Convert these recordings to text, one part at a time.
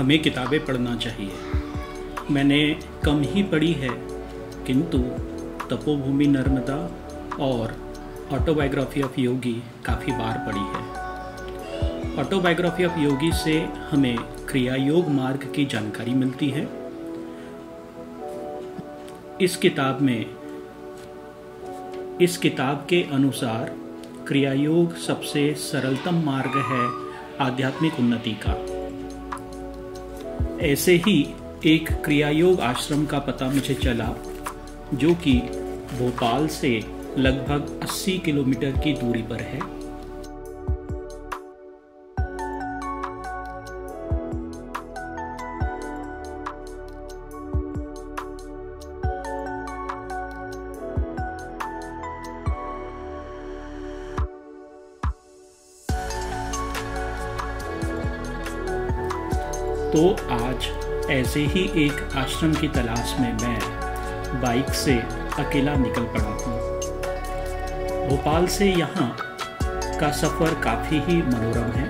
हमें किताबें पढ़ना चाहिए। मैंने कम ही पढ़ी है, किंतु तपोभूमि नर्मदा और ऑटोबायोग्राफी ऑफ योगी काफ़ी बार पढ़ी है। ऑटोबायोग्राफी ऑफ योगी से हमें क्रिया योग मार्ग की जानकारी मिलती है। इस किताब के अनुसार क्रिया योग सबसे सरलतम मार्ग है आध्यात्मिक उन्नति का। ऐसे ही एक क्रिया योग आश्रम का पता मुझे चला, जो कि भोपाल से लगभग 80 किलोमीटर की दूरी पर है। तो आज ऐसे ही एक आश्रम की तलाश में मैं बाइक से अकेला निकल पड़ा हूँ। भोपाल से यहाँ का सफ़र काफ़ी ही मनोरम है।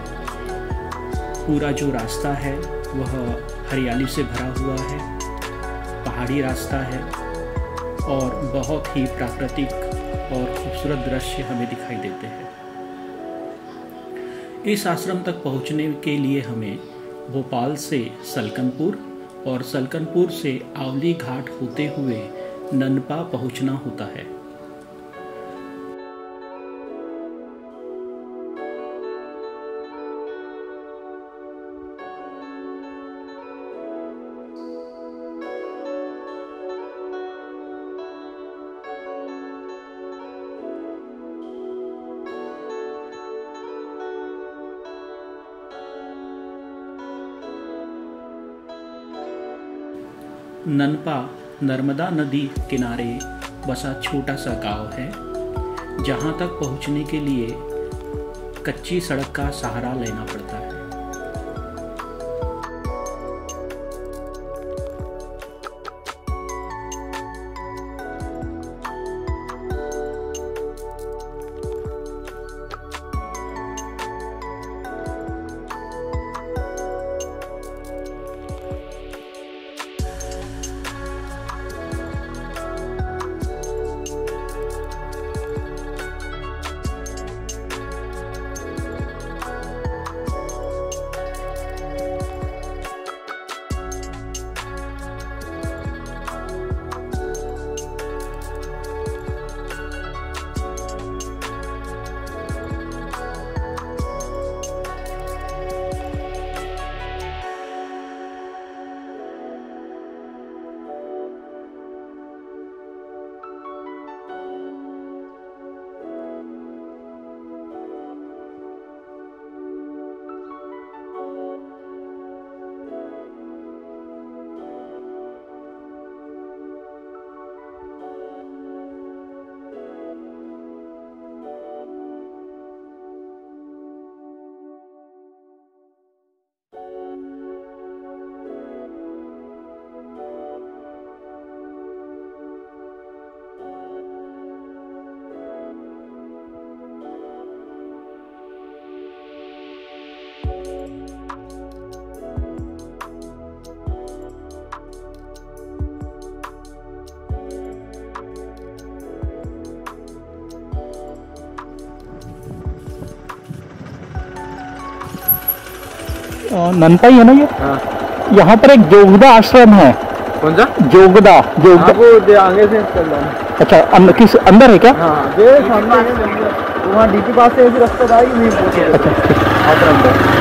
पूरा जो रास्ता है वह हरियाली से भरा हुआ है, पहाड़ी रास्ता है और बहुत ही प्राकृतिक और खूबसूरत दृश्य हमें दिखाई देते हैं। इस आश्रम तक पहुँचने के लिए हमें भोपाल से सलकनपुर और सलकनपुर से आवली घाट होते हुए ननपा पहुंचना होता है। ननपा नर्मदा नदी किनारे बसा छोटा सा गांव है, जहां तक पहुंचने के लिए कच्ची सड़क का सहारा लेना पड़ता है। ननपा ही है ना ये? हाँ। यहाँ पर एक जोगदा आश्रम है। कौन सा? जोगदा। हाँ, वो आगे से चल रहा है। अच्छा, किस अंदर है क्या? हाँ, ये सामने है, वहाँ डीपी पास से रास्ता आई नहीं। अच्छा, अंदर।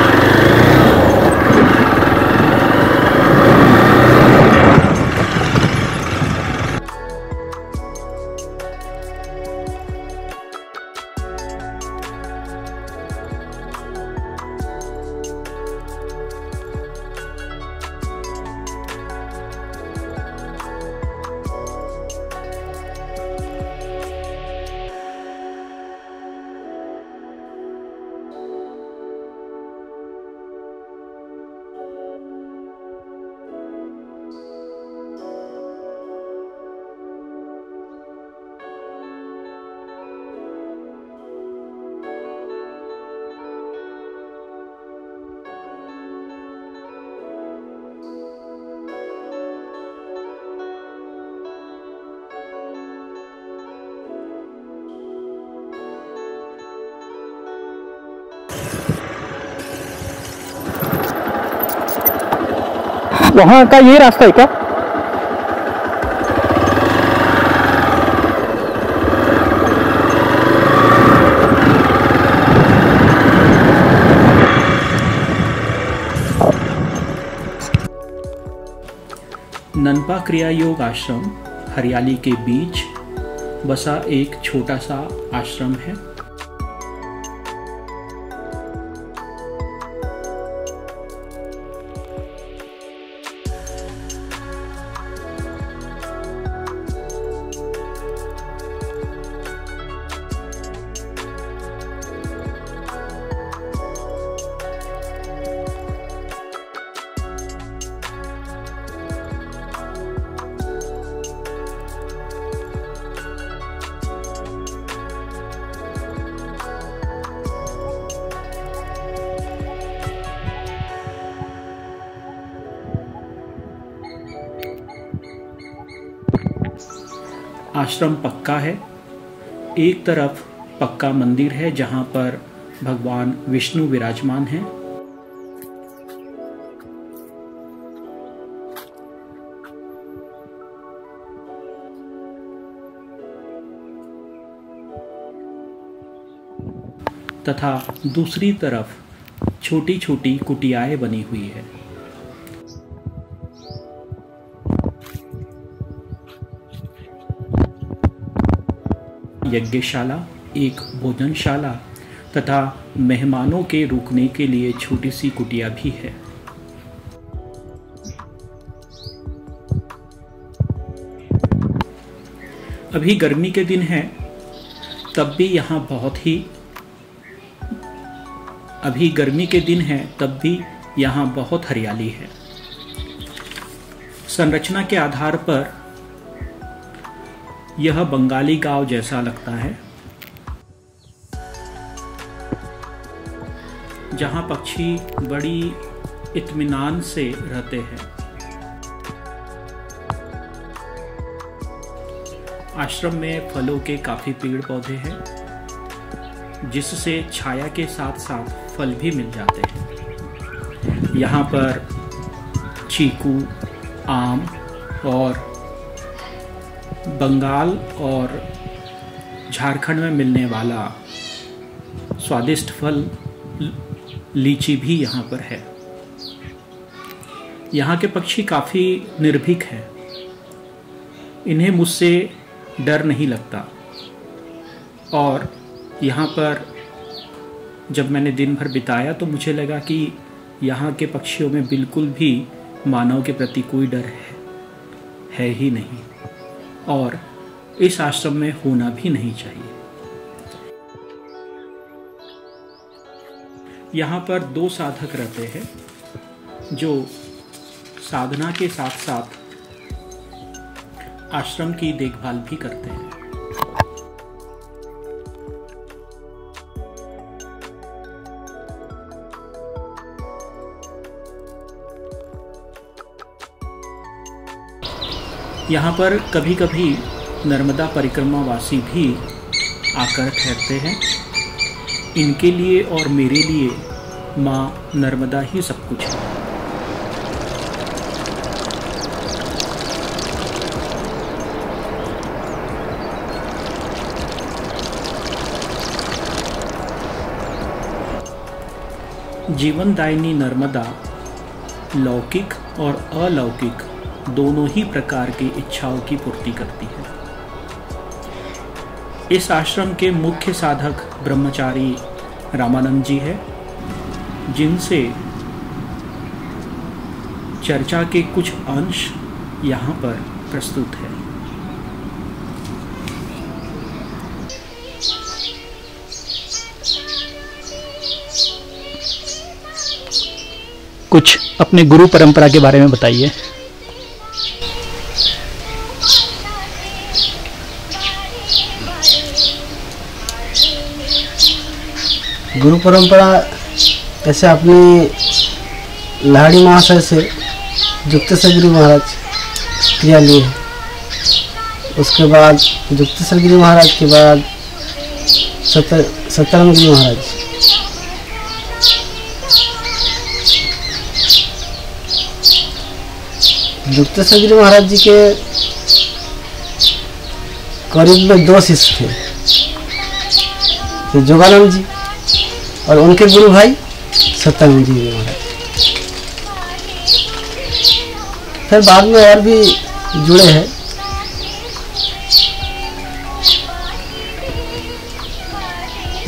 वहाँ का ये रास्ता है क्या? ननपा क्रिया योग आश्रम हरियाली के बीच बसा एक छोटा सा आश्रम है। आश्रम पक्का है। एक तरफ पक्का मंदिर है जहां पर भगवान विष्णु विराजमान हैं। तथा दूसरी तरफ छोटी छोटी कुटियाएं बनी हुई है। यज्ञशाला, एक भोजनशाला तथा मेहमानों के रुकने के लिए छोटी सी कुटिया भी है। अभी गर्मी के दिन हैं, तब भी यहाँ बहुत हरियाली है। संरचना के आधार पर यह बंगाली गांव जैसा लगता है, जहां पक्षी बड़ी इत्मीनान से रहते हैं। आश्रम में फलों के काफी पेड़ पौधे हैं, जिससे छाया के साथ साथ फल भी मिल जाते हैं। यहाँ पर चीकू, आम और बंगाल और झारखंड में मिलने वाला स्वादिष्ट फल लीची भी यहाँ पर है। यहाँ के पक्षी काफ़ी निर्भीक हैं। इन्हें मुझसे डर नहीं लगता। और यहाँ पर जब मैंने दिन भर बिताया तो मुझे लगा कि यहाँ के पक्षियों में बिल्कुल भी मानव के प्रति कोई डर है ही नहीं, और इस आश्रम में होना भी नहीं चाहिए। यहाँ पर 2 साधक रहते हैं जो साधना के साथ साथ आश्रम की देखभाल भी करते हैं। यहाँ पर कभी कभी नर्मदा परिक्रमावासी भी आकर ठहरते हैं। इनके लिए और मेरे लिए माँ नर्मदा ही सब कुछ है। जीवनदायिनी नर्मदा लौकिक और अलौकिक दोनों ही प्रकार की इच्छाओं की पूर्ति करती है। इस आश्रम के मुख्य साधक ब्रह्मचारी रामानंद जी है, जिनसे चर्चा के कुछ अंश यहाँ पर प्रस्तुत है। कुछ अपने गुरु परंपरा के बारे में बताइए। गुरु परंपरा ऐसे अपनी लाहड़ी महाशय से जुक्तेश्वर गिरी महाराज क्रिया लिए, उसके बाद जुक्तेश्वर गिरी महाराज के बाद सत्यानंद गिरी महाराज। युक्तेश्वर गिरी महाराज जी के करीब में 2 शिष्य थे, तो जोगानंद जी और उनके गुरु भाई सत्यानंद जी महाराज। फिर बाद में और भी जुड़े हैं।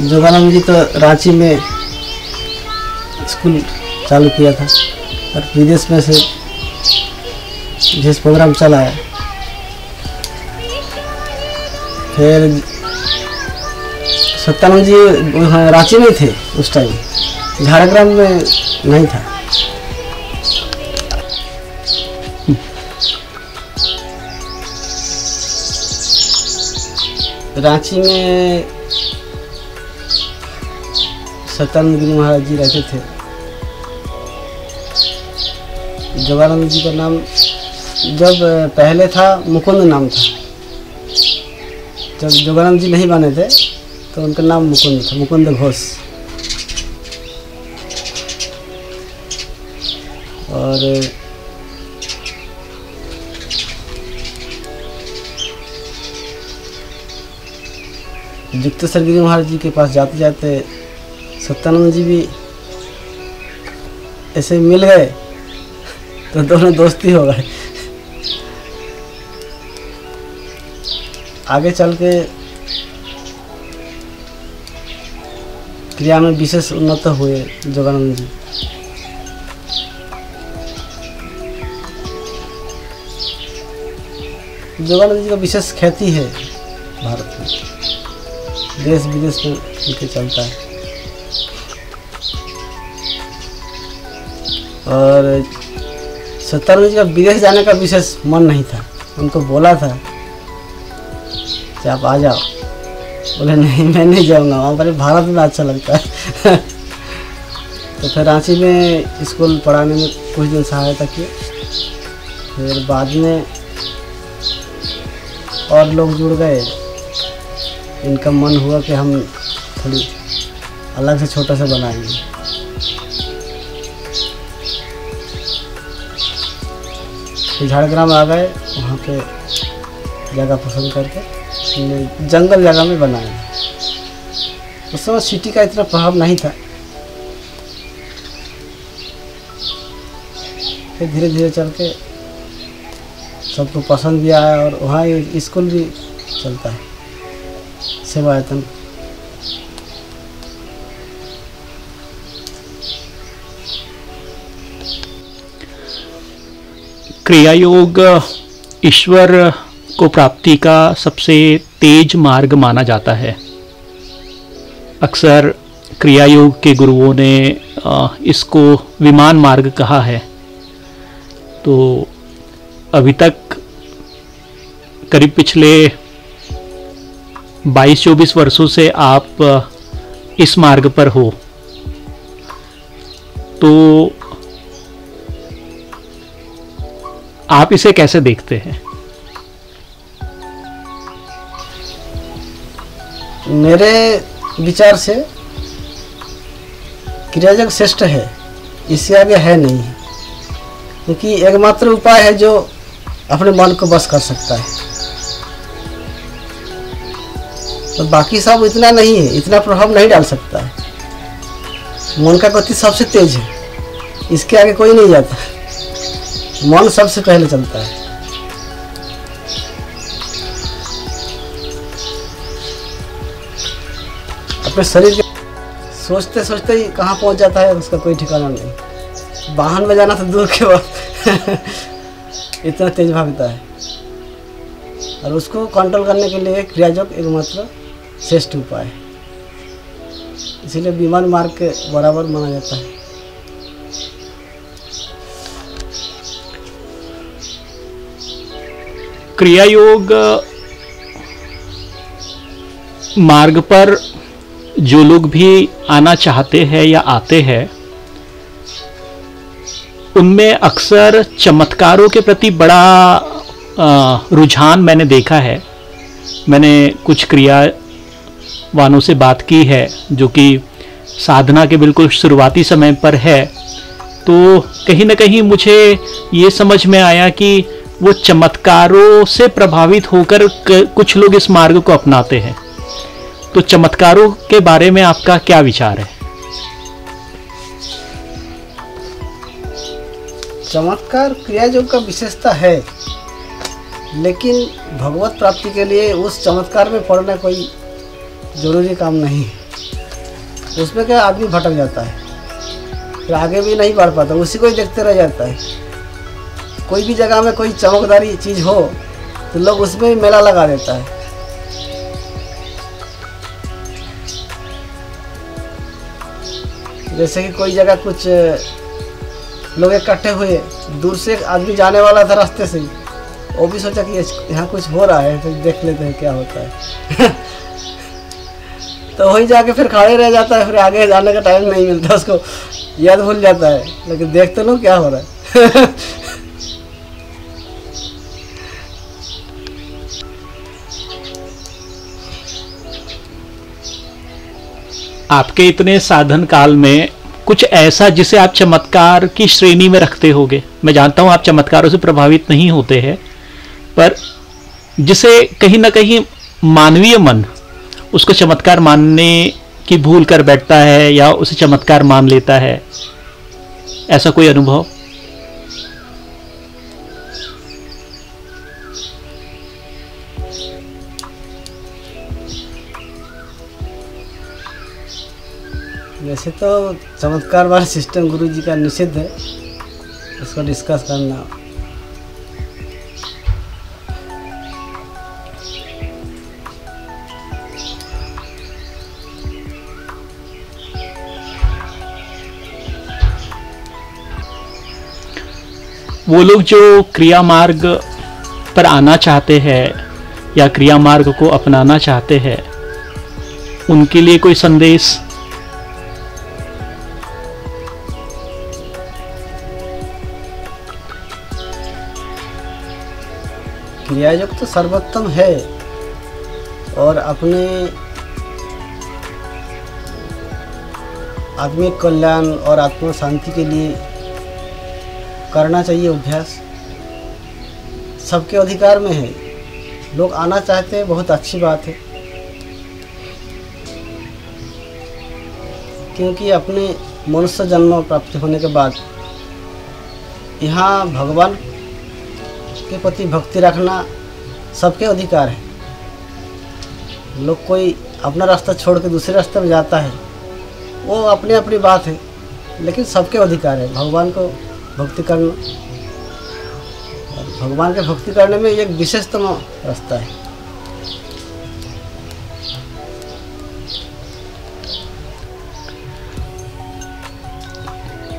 जोगानंद जी तो रांची में स्कूल चालू किया था और विदेश में से जिस प्रोग्राम चला है। फिर सत्यानंद जी रांची में थे उस टाइम, झारग्राम में नहीं था। रांची में सत्यानंद गिरी महाराज जी रहते थे। जोगानंद जी का नाम जब पहले था मुकुंद नाम था, जब जोगानंद जी नहीं बने थे तो उनका नाम मुकुंद था, मुकुंद घोष। और युक्तेश्वर गिरी महाराज जी के पास जाते जाते सत्यानंद जी भी ऐसे मिल गए तो दोनों दोस्ती हो गए। आगे चल के क्रिया में विशेष उन्नत हुए जोगानंद जी। जोगानंद जी का विशेष ख्याति है भारत में, देश विदेश में उनके चलता है। और सत्यानंद जी का विदेश जाने का विशेष मन नहीं था, उनको बोला था कि आप आ जाओ, बोले नहीं मैं नहीं जाऊंगा, वहाँ पर भारत में अच्छा लगता है। तो फिर रांची में स्कूल पढ़ाने में कुछ दिन सहायता की। फिर बाद में और लोग जुड़ गए, इनका मन हुआ कि हम थोड़ी अलग से छोटा सा बनाएंगे। तो झारग्राम आ गए, वहाँ पे जगह पसंद करके जंगल जगह में बनाया। उस समय सिटी का इतना प्रभाव नहीं था। फिर धीरे धीरे चल के सबको पसंद भी आया और वहाँ स्कूल भी चलता है, सेवायतन। क्रिया योग ईश्वर को प्राप्ति का सबसे तेज मार्ग माना जाता है। अक्सर क्रिया योग के गुरुओं ने इसको विमान मार्ग कहा है। तो अभी तक करीब पिछले 22-24 वर्षों से आप इस मार्ग पर हो, तो आप इसे कैसे देखते हैं? मेरे विचार से क्रिया योग श्रेष्ठ है, इससे आगे है नहीं, क्योंकि एकमात्र उपाय है जो अपने मन को बस कर सकता है। तो बाकी सब इतना नहीं है, इतना प्रभाव नहीं डाल सकता है। मन का गति सबसे तेज है, इसके आगे कोई नहीं जाता, मन सबसे पहले चलता है। अपने शरीर के सोचते सोचते ही कहाँ पहुँच जाता है उसका कोई ठिकाना नहीं। वाहन में जाना तो दूर के बाद इतना तेज भागता है। और उसको कंट्रोल करने के लिए क्रिया योग एकमात्र श्रेष्ठ उपाय है, इसीलिए विमान मार्ग के बराबर माना जाता है। क्रिया योग मार्ग पर जो लोग भी आना चाहते हैं या आते हैं, उनमें अक्सर चमत्कारों के प्रति बड़ा रुझान मैंने देखा है। मैंने कुछ क्रियावानों से बात की है जो कि साधना के बिल्कुल शुरुआती समय पर है, तो कहीं ना कहीं मुझे ये समझ में आया कि वो चमत्कारों से प्रभावित होकर कुछ लोग इस मार्ग को अपनाते हैं। तो चमत्कारों के बारे में आपका क्या विचार है? चमत्कार क्रिया योग का विशेषता है, लेकिन भगवत प्राप्ति के लिए उस चमत्कार में पढ़ना कोई जरूरी काम नहीं है। उसमें क्या आदमी भटक जाता है, फिर आगे भी नहीं बढ़ पाता, उसी को ही देखते रह जाता है। कोई भी जगह में कोई चमकदारी चीज़ हो तो लोग उसमें ही मेला लगा देता है। जैसे कि कोई जगह कुछ लोग इकट्ठे हुए, दूर से एक आदमी जाने वाला था रास्ते से, वो भी सोचा कि यहाँ कुछ हो रहा है तो देख लेते हैं क्या होता है। तो वहीं जाके फिर खड़े रह जाता है, फिर आगे जाने का टाइम नहीं मिलता उसको, याद भूल जाता है, लेकिन देख तो लो क्या हो रहा है। आपके इतने साधन काल में कुछ ऐसा जिसे आप चमत्कार की श्रेणी में रखते होगे? मैं जानता हूं आप चमत्कारों से प्रभावित नहीं होते हैं, पर जिसे कहीं ना कहीं मानवीय मन उसको चमत्कार मानने की भूल कर बैठता है या उसे चमत्कार मान लेता है, ऐसा कोई अनुभव? वैसे तो चमत्कार वाला सिस्टम गुरु जी का निषिद्ध है, उसको डिस्कस करना। वो लोग जो क्रिया मार्ग पर आना चाहते हैं या क्रिया मार्ग को अपनाना चाहते हैं, उनके लिए कोई संदेश? क्रिया योग तो सर्वोत्तम है और अपने आत्मिक कल्याण और आत्मा शांति के लिए करना चाहिए अभ्यास। सबके अधिकार में है, लोग आना चाहते हैं, बहुत अच्छी बात है, क्योंकि अपने मनुष्य जन्म प्राप्त होने के बाद यहाँ भगवान के प्रति भक्ति रखना सबके अधिकार है। लोग कोई अपना रास्ता छोड़ के दूसरे रास्ते में जाता है, वो अपनी अपनी बात है, लेकिन सबके अधिकार है भगवान को भक्ति करना। भगवान के भक्ति करने में एक विशेषतम रास्ता है।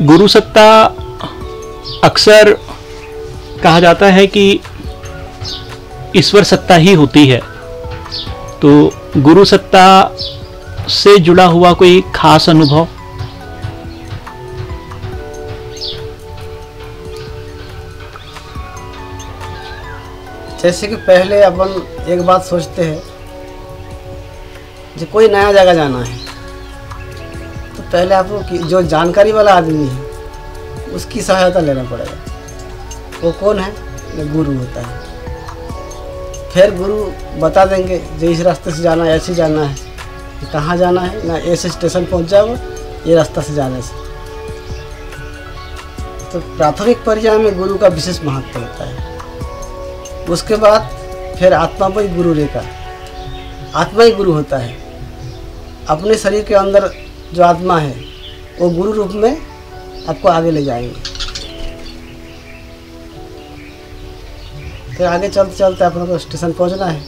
गुरु सत्ता अक्सर कहा जाता है कि ईश्वर सत्ता ही होती है, तो गुरु सत्ता से जुड़ा हुआ कोई खास अनुभव? जैसे कि पहले अपन एक बात सोचते हैं कि कोई नया जगह जाना है, तो पहले आपको जो जानकारी वाला आदमी है उसकी सहायता लेना पड़ेगा। वो कौन है? गुरु होता है। फिर गुरु बता देंगे जो इस रास्ते से जाना है, ऐसे जाना है, कहाँ जाना है ना, ऐसे स्टेशन पहुँच जाओ, ये रास्ता से जाने से। तो प्राथमिक पर्याय में गुरु का विशेष महत्व होता है। उसके बाद फिर आत्मा पर ही गुरु रेखा, आत्मा ही गुरु होता है। अपने शरीर के अंदर जो आत्मा है वो गुरु रूप में आपको आगे ले जाएंगे। फिर आगे चलते चलते अपने को स्टेशन पहुंचना है,